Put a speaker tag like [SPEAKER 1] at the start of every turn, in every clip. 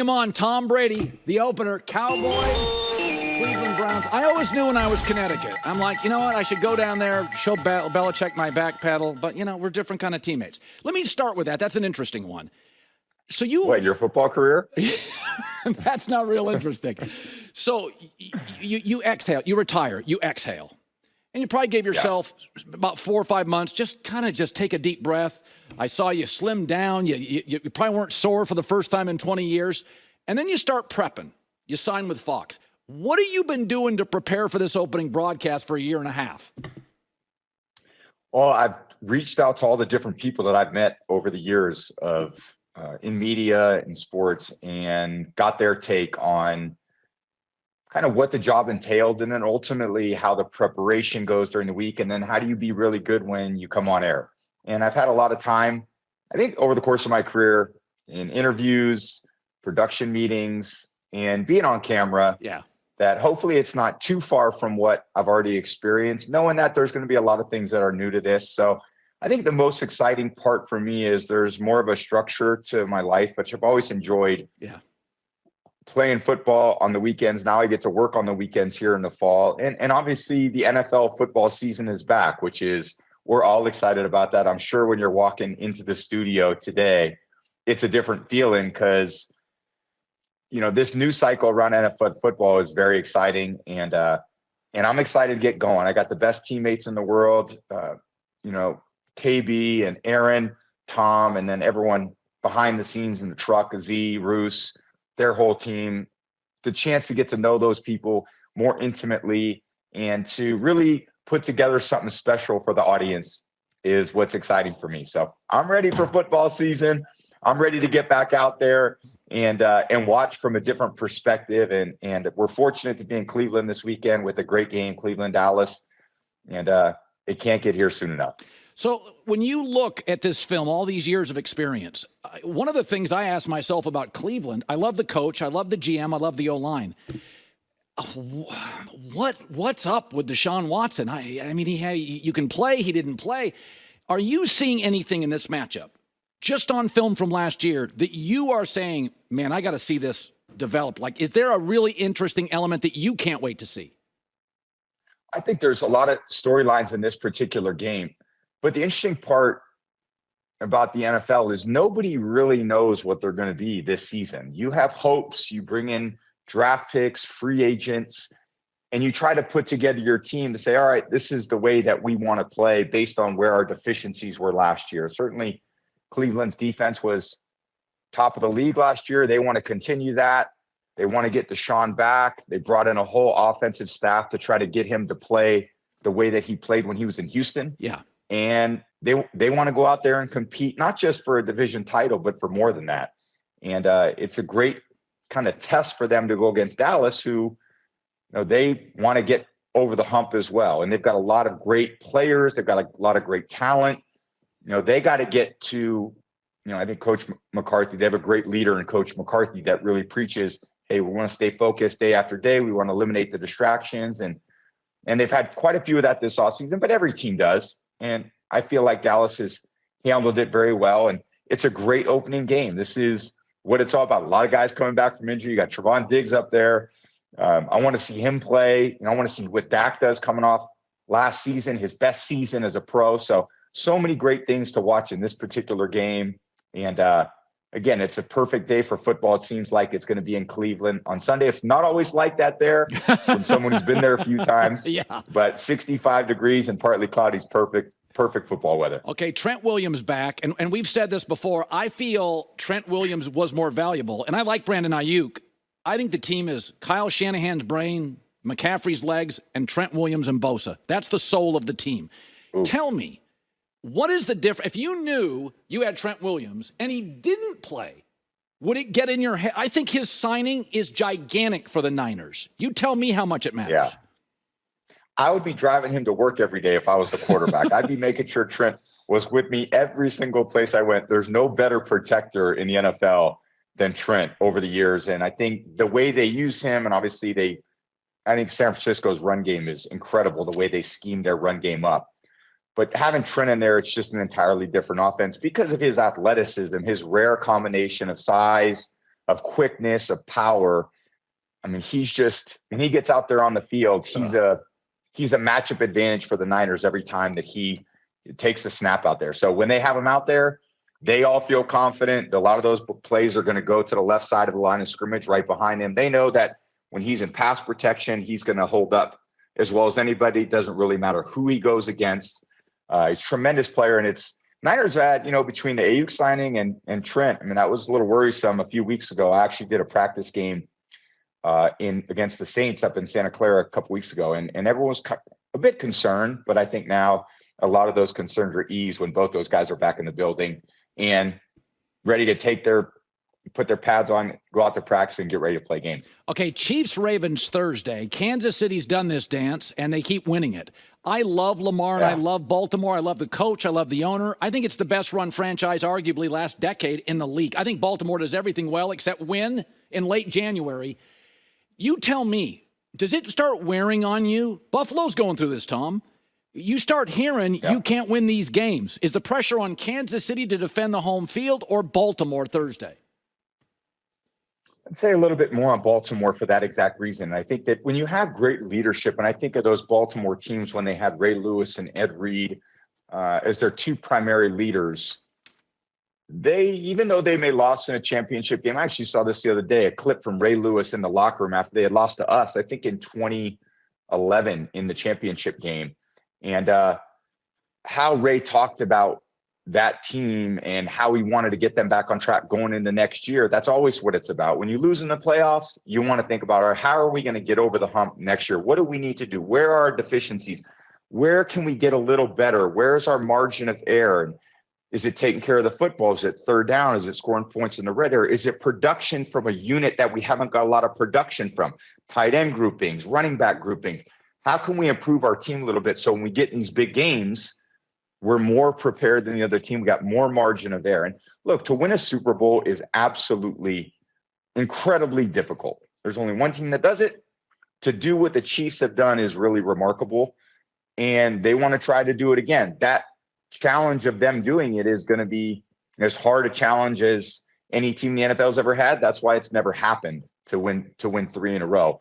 [SPEAKER 1] Come on, Tom Brady, the opener, Cowboy, Cleveland Browns. I always knew when I was Connecticut. I'm like, you know what? I should go down there, show Belichick my back pedal. But, we're different kind of teammates. Let me start with that. That's an interesting one. So
[SPEAKER 2] What, your football career?
[SPEAKER 1] That's not real interesting. So you exhale. You retire. You exhale. And you probably gave yourself about 4 or 5 months, just take a deep breath. I saw you slim down. You probably weren't sore for the first time in 20 years. And then you start prepping. You sign with Fox. What have you been doing to prepare for this opening broadcast for a year and a half?
[SPEAKER 2] Well, I've reached out to all the different people that I've met over the years of in media and sports and got their take on kind of what the job entailed and then ultimately how the preparation goes during the week. And then how do you be really good when you come on air? And I've had a lot of time, I think, over the course of my career in interviews, production meetings, and being on camera.
[SPEAKER 1] Yeah.
[SPEAKER 2] That hopefully it's not too far from what I've already experienced, knowing that there's going to be a lot of things that are new to this. So I think the most exciting part for me is there's more of a structure to my life, which I've always enjoyed.
[SPEAKER 1] Yeah.
[SPEAKER 2] Playing football on the weekends. Now I get to work on the weekends here in the fall. And obviously the NFL football season is back, which is, we're all excited about that. I'm sure when you're walking into the studio today, it's a different feeling because, this new cycle around NFL football is very exciting. And I'm excited to get going. I got the best teammates in the world, KB and Aaron, Tom, and then everyone behind the scenes in the truck, Z, Roos, their whole team, the chance to get to know those people more intimately and to really put together something special for the audience is what's exciting for me. So I'm ready for football season. I'm ready to get back out there and watch from a different perspective. And we're fortunate to be in Cleveland this weekend with a great game, Cleveland, Dallas. And it can't get here soon enough.
[SPEAKER 1] So when you look at this film, all these years of experience, one of the things I ask myself about Cleveland, I love the coach, I love the GM, I love the O-line. What's up with Deshaun Watson? I mean, you can play, he didn't play. Are you seeing anything in this matchup, just on film from last year, that you are saying, man, I got to see this develop? Like, is there a really interesting element that you can't wait to see?
[SPEAKER 2] I think there's a lot of storylines in this particular game. But the interesting part about the NFL is nobody really knows what they're going to be this season. You have hopes, you bring in draft picks, free agents, and you try to put together your team to say, all right, this is the way that we want to play based on where our deficiencies were last year. Certainly, Cleveland's defense was top of the league last year. They want to continue that. They want to get Deshaun back. They brought in a whole offensive staff to try to get him to play the way that he played when he was in Houston.
[SPEAKER 1] Yeah.
[SPEAKER 2] And they want to go out there and compete, not just for a division title, but for more than that. And it's a great kind of test for them to go against Dallas, who, they want to get over the hump as well. And they've got a lot of great players. They've got a lot of great talent. They got to get to, I think Coach McCarthy, they have a great leader in Coach McCarthy that really preaches, hey, we want to stay focused day after day. We want to eliminate the distractions. And they've had quite a few of that this offseason, but every team does. And I feel like Dallas has handled it very well. And it's a great opening game. This is what it's all about. A lot of guys coming back from injury. You got Trevon Diggs up there. I want to see him play. I want to see what Dak does coming off last season, his best season as a pro. So many great things to watch in this particular game. And again, it's a perfect day for football. It seems like it's going to be in Cleveland on Sunday. It's not always like that there from someone who's been there a few times.
[SPEAKER 1] Yeah.
[SPEAKER 2] But 65 degrees and partly cloudy is perfect football weather.
[SPEAKER 1] Okay, Trent Williams back. And we've said this before. I feel Trent Williams was more valuable. And I like Brandon Ayuk. I think the team is Kyle Shanahan's brain, McCaffrey's legs, and Trent Williams and Bosa. That's the soul of the team. Ooh. Tell me, what is the difference? If you knew you had Trent Williams and he didn't play, would it get in your head? I think his signing is gigantic for the Niners. You tell me how much it matters.
[SPEAKER 2] Yeah. I would be driving him to work every day if I was the quarterback. I'd be making sure Trent was with me every single place I went. There's no better protector in the NFL than Trent over the years. And I think the way they use him, and obviously I think San Francisco's run game is incredible, the way they scheme their run game up. But having Trent in there, it's just an entirely different offense because of his athleticism, his rare combination of size, of quickness, of power. I mean, he's just, when he gets out there on the field, he's a matchup advantage for the Niners every time that he takes a snap out there. So when they have him out there, they all feel confident. A lot of those plays are going to go to the left side of the line of scrimmage right behind him. They know that when he's in pass protection, he's going to hold up as well as anybody. It doesn't really matter who he goes against. He's a tremendous player. And it's Niners had, between the Ayuk signing and Trent, I mean, that was a little worrisome a few weeks ago. I actually did a practice game against the Saints up in Santa Clara a couple weeks ago. And everyone was a bit concerned, but I think now a lot of those concerns are eased when both those guys are back in the building and ready to put their pads on, go out to practice, and get ready to play game.
[SPEAKER 1] Okay, Chiefs-Ravens Thursday. Kansas City's done this dance, and they keep winning it. I love Lamar, and I love Baltimore. I love the coach. I love the owner. I think it's the best-run franchise, arguably, last decade in the league. I think Baltimore does everything well except win in late January. You tell me, does it start wearing on you? Buffalo's going through this, Tom. You start hearing you can't win these games. Is the pressure on Kansas City to defend the home field or Baltimore Thursday?
[SPEAKER 2] I'd say a little bit more on Baltimore for that exact reason. I think that when you have great leadership, and I think of those Baltimore teams when they had Ray Lewis and Ed Reed as their two primary leaders, even though they may lost in a championship game, I actually saw this the other day, a clip from Ray Lewis in the locker room after they had lost to us, I think in 2011 in the championship game. And how Ray talked about that team and how he wanted to get them back on track going into next year. That's always what it's about. When you lose in the playoffs, you want to think about, how are we going to get over the hump next year? What do we need to do? Where are our deficiencies? Where can we get a little better? Where's our margin of error? And is it taking care of the football? Is it third down? Is it scoring points in the red area? Is it production from a unit that we haven't got a lot of production from? Tight end groupings, running back groupings. How can we improve our team a little bit so when we get in these big games, we're more prepared than the other team? We got more margin of error. And look, to win a Super Bowl is absolutely incredibly difficult. There's only one team that does it. To do what the Chiefs have done is really remarkable. And they want to try to do it again. That challenge of them doing it is going to be as hard a challenge as any team the NFL's ever had. That's why it's never happened to win 3 in a row.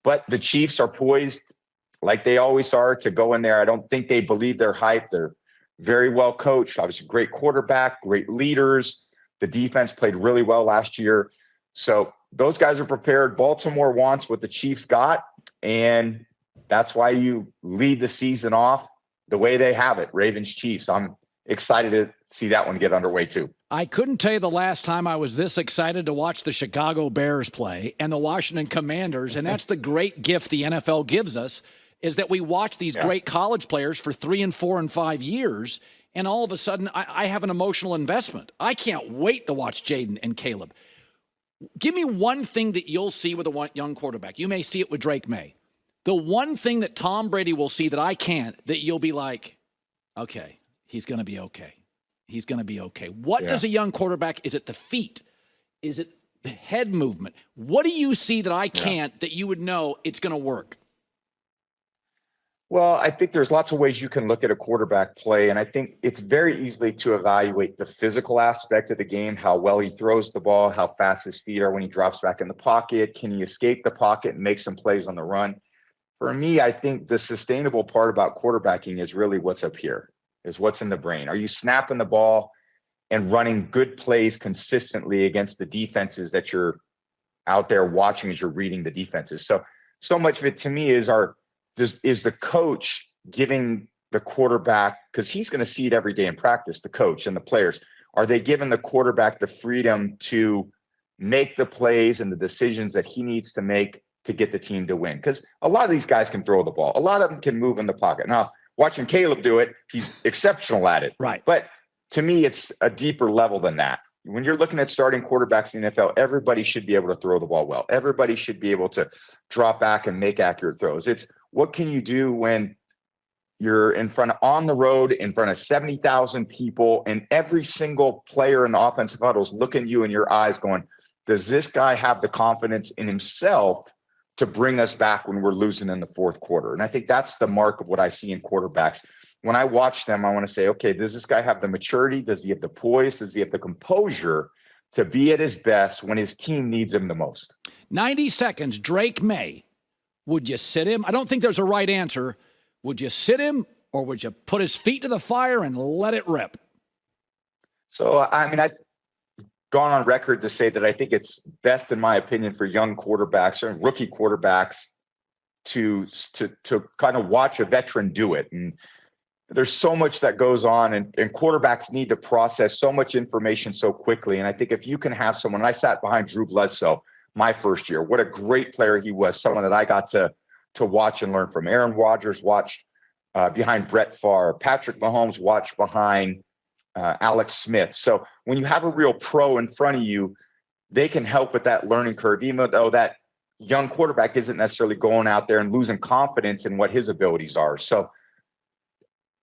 [SPEAKER 2] But the Chiefs are poised, like they always are, to go in there. I don't think they believe their hype. They're very well coached, obviously great quarterback, great leaders. The defense played really well last year. So those guys are prepared. Baltimore wants what the Chiefs got, and that's why you lead the season off the way they have it, Ravens-Chiefs. I'm excited to see that one get underway too.
[SPEAKER 1] I couldn't tell you the last time I was this excited to watch the Chicago Bears play and the Washington Commanders, and that's the great gift the NFL gives us, is that we watch these great college players for 3 and 4 and 5 years, and all of a sudden I have an emotional investment. I can't wait to watch Jaden and Caleb. Give me one thing that you'll see with a young quarterback. You may see it with Drake May. The one thing that Tom Brady will see that I can't, that you'll be like, okay, he's going to be okay. He's going to be okay. What does a young quarterback, is it the feet? Is it the head movement? What do you see that I can't that you would know it's going to work?
[SPEAKER 2] Well, I think there's lots of ways you can look at a quarterback play, and I think it's very easily to evaluate the physical aspect of the game, how well he throws the ball, how fast his feet are when he drops back in the pocket. Can he escape the pocket and make some plays on the run? For me, I think the sustainable part about quarterbacking is really what's up here, is what's in the brain. Are you snapping the ball and running good plays consistently against the defenses that you're out there watching as you're reading the defenses? So much of it to me is is the coach giving the quarterback, because he's going to see it every day in practice, the coach and the players, are they giving the quarterback the freedom to make the plays and the decisions that he needs to make to get the team to win? Because a lot of these guys can throw the ball. A lot of them can move in the pocket. Now, watching Caleb do it, he's exceptional at it.
[SPEAKER 1] Right.
[SPEAKER 2] But to me, it's a deeper level than that. When you're looking at starting quarterbacks in the NFL, everybody should be able to throw the ball well. Everybody should be able to drop back and make accurate throws. It's what can you do when you're on the road in front of 70,000 people, and every single player in the offensive huddle is looking at you in your eyes going, does this guy have the confidence in himself to bring us back when we're losing in the fourth quarter? And I think that's the mark of what I see in quarterbacks. When I watch them, I want to say, okay, does this guy have the maturity? Does he have the poise? Does he have the composure to be at his best when his team needs him the most.
[SPEAKER 1] 90 seconds, Drake May. Would you sit him? I don't think there's a right answer. Would you sit him, or would you put his feet to the fire and let it rip?
[SPEAKER 2] So, I mean, I've gone on record to say that I think it's best, in my opinion, for young quarterbacks or rookie quarterbacks to kind of watch a veteran do it. And there's so much that goes on, and quarterbacks need to process so much information so quickly. And I think if you can have someone, I sat behind Drew Bledsoe my first year. What a great player he was, someone that I got to watch and learn from. Aaron Rodgers watched behind Brett Favre. Patrick Mahomes watched behind Alex Smith. So when you have a real pro in front of you, they can help with that learning curve, even though that young quarterback isn't necessarily going out there and losing confidence in what his abilities are. So,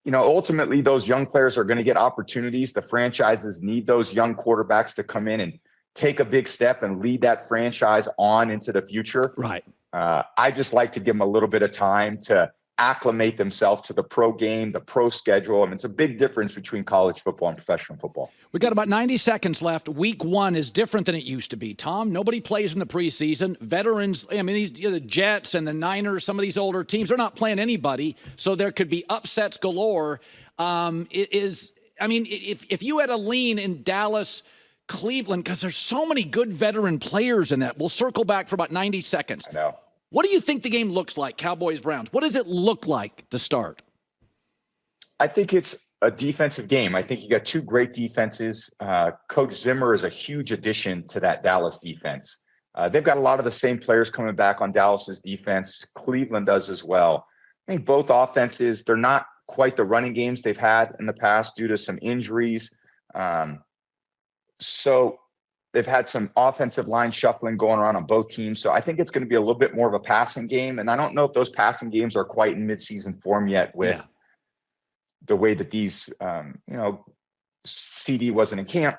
[SPEAKER 2] ultimately those young players are going to get opportunities. The franchises need those young quarterbacks to come in and take a big step and lead that franchise on into the future.
[SPEAKER 1] Right.
[SPEAKER 2] I just like to give them a little bit of time to acclimate themselves to the pro game, the pro schedule. I mean, it's a big difference between college football and professional football.
[SPEAKER 1] We got about 90 seconds left. Week 1 is different than it used to be. Tom, nobody plays in the preseason. Veterans, I mean, the Jets and the Niners, some of these older teams, they're not playing anybody, so there could be upsets galore. If you had a lean in Dallas, Cleveland, because there's so many good veteran players in that. We'll circle back for about 90 seconds.
[SPEAKER 2] I know.
[SPEAKER 1] What do you think the game looks like, Cowboys-Browns? What does it look like to start?
[SPEAKER 2] I think it's a defensive game. I think you got two great defenses. Coach Zimmer is a huge addition to that Dallas defense. They've got a lot of the same players coming back on Dallas's defense. Cleveland does as well. I think both offenses, they're not quite the running games they've had in the past due to some injuries. So they've had some offensive line shuffling going on both teams. So I think it's going to be a little bit more of a passing game. And I don't know if those passing games are quite in midseason form yet with the way that these, CD wasn't in camp.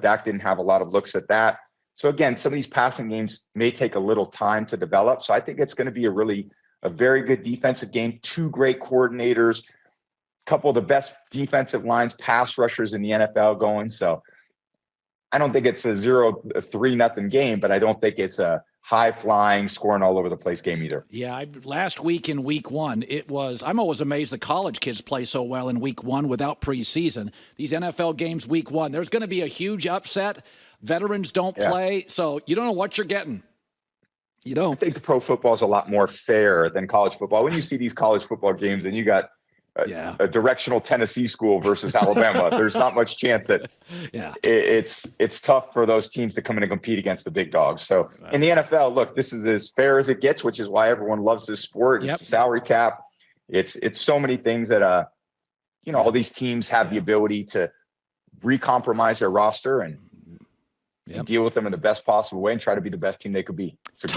[SPEAKER 2] Dak didn't have a lot of looks at that. So again, some of these passing games may take a little time to develop. So I think it's going to be a very good defensive game. Two great coordinators, a couple of the best defensive lines, pass rushers in the NFL going. So I don't think it's a 0-3 game, but I don't think it's a high-flying, scoring all over the place game either.
[SPEAKER 1] Yeah, last week in week 1, I'm always amazed the college kids play so well in week 1 without preseason. These NFL games week 1, there's going to be a huge upset. Veterans don't play, so you don't know what you're getting. You don't.
[SPEAKER 2] I think the pro football is a lot more fair than college football. When you see these college football games and you got a directional Tennessee school versus Alabama, there's not much chance that it's tough for those teams to come in and compete against the big dogs. So in the NFL, look, this is as fair as it gets, which is why everyone loves this sport. It's a salary cap. It's so many things that all these teams have the ability to recompromise their roster and deal with them in the best possible way and try to be the best team they could be. It's a